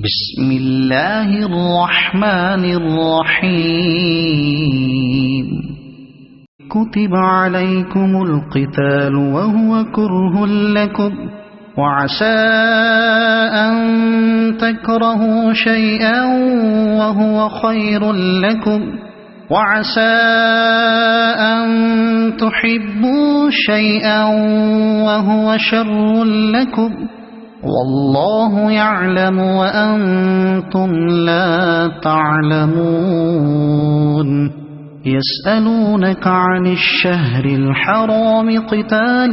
بسم الله الرحمن الرحيم كتب عليكم القتال وهو كره لكم وعسى أن تكرهوا شيئا وهو خير لكم وعسى أن تحبوا شيئا وهو شر لكم والله يعلم وأنتم لا تعلمون يسألونك عن الشهر الحرام قتال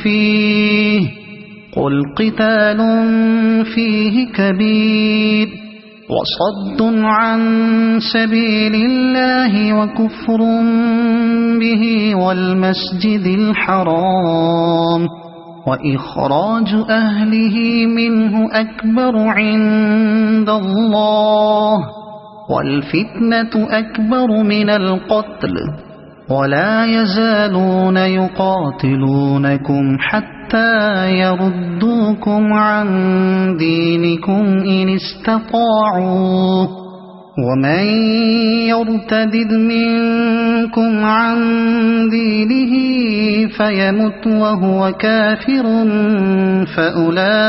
فيه قل قتال فيه كبير وصد عن سبيل الله وكفر به والمسجد الحرام وإخراج أهله منه أكبر عند الله والفتنة أكبر من القتل ولا يزالون يقاتلونكم حتى يردوكم عن دينكم إن استطاعوا ومن يرتد منكم عن دينه فيمت وهو كافر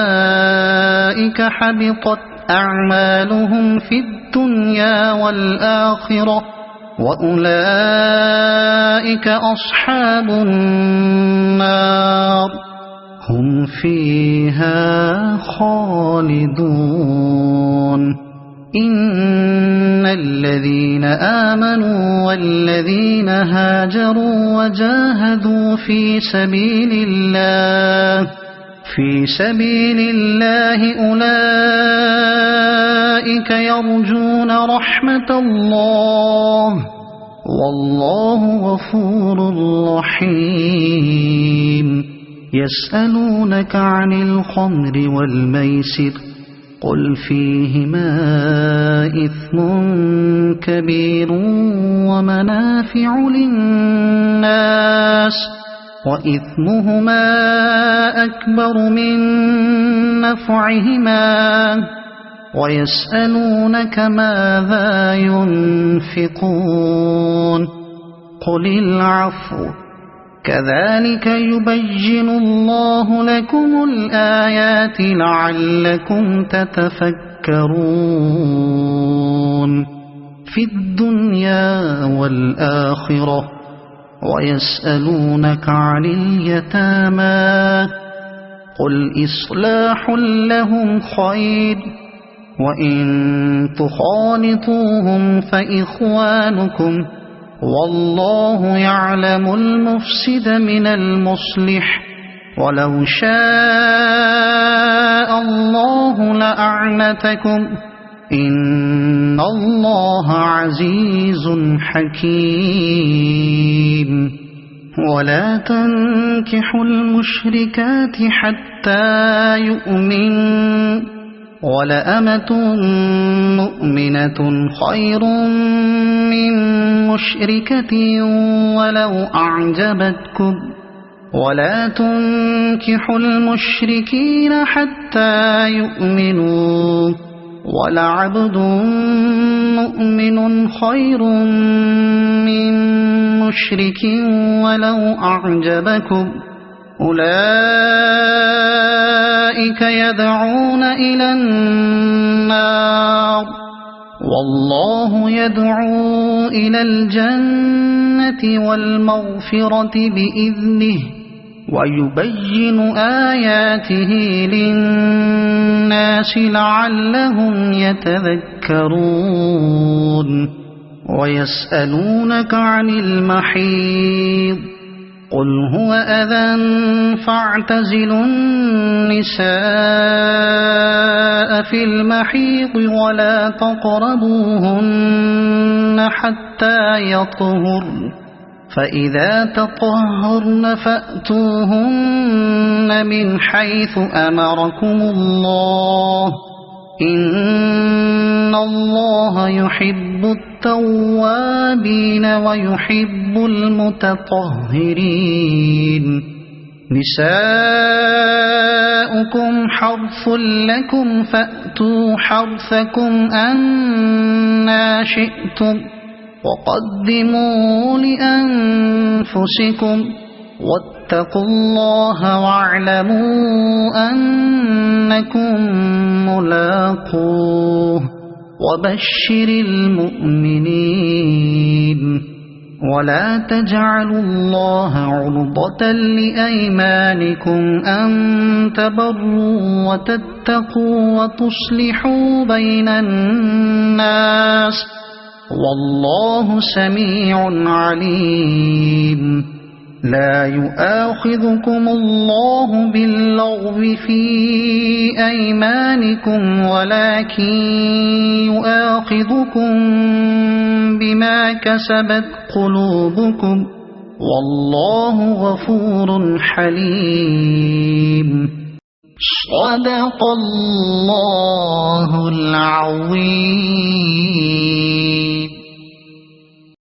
فأولئك حبطت أعمالهم في الدنيا والآخرة وأولئك أصحاب النار هم فيها خالدون إن الذين آمنوا والذين هاجروا وجاهدوا في سبيل الله أولئك يرجون رحمة الله والله غفور رحيم يسألونك عن الخمر والميسر قل فيهما إثم كبير ومنافع للناس وإثمهما أكبر من نفعهما ويسألونك ماذا ينفقون قل العفو كذلك يبين الله لكم الآيات لعلكم تتفكرون في الدنيا والآخرة ويسألونك عن اليتامى قل إصلاح لهم خير وإن تخالطوهم فإخوانكم والله يعلم المفسد من المصلح ولو شاء الله لأعنتكم إن الله عزيز حكيم ولا تنكحوا المشركات حتى يؤمنوا ولأمة مؤمنة خير من مشركة ولو أعجبتكم ولا تنكحوا المشركين حتى يؤمنوا ولعبد مؤمن خير من مشرك ولو أعجبكم أولئك يدعون إلى النار والله يدعو إلى الجنة والمغفرة بإذنه ويبين آياته للناس لعلهم يتذكرون ويسألونك عن المحيض قل هو أذى فاعتزلوا النساء في المحيض ولا تقربوهن حتى يطهرن فإذا تطهرن فأتوهن من حيث أمركم الله إن الله يحب التوابين ويحب المتطهرين نساؤكم حرث لكم فأتوا حرثكم أنى شئتم وقدموا لأنفسكم واتقوا الله واعلموا أنكم ملاقوه وبشر المؤمنين ولا تجعلوا الله عرضة لأيمانكم أن تبروا وتتقوا وتصلحوا بين الناس والله سميع عليم لا يؤاخذكم الله باللغو في أيمانكم ولكن يؤاخذكم بما كسبت قلوبكم والله غفور حليم صدق الله العظيم.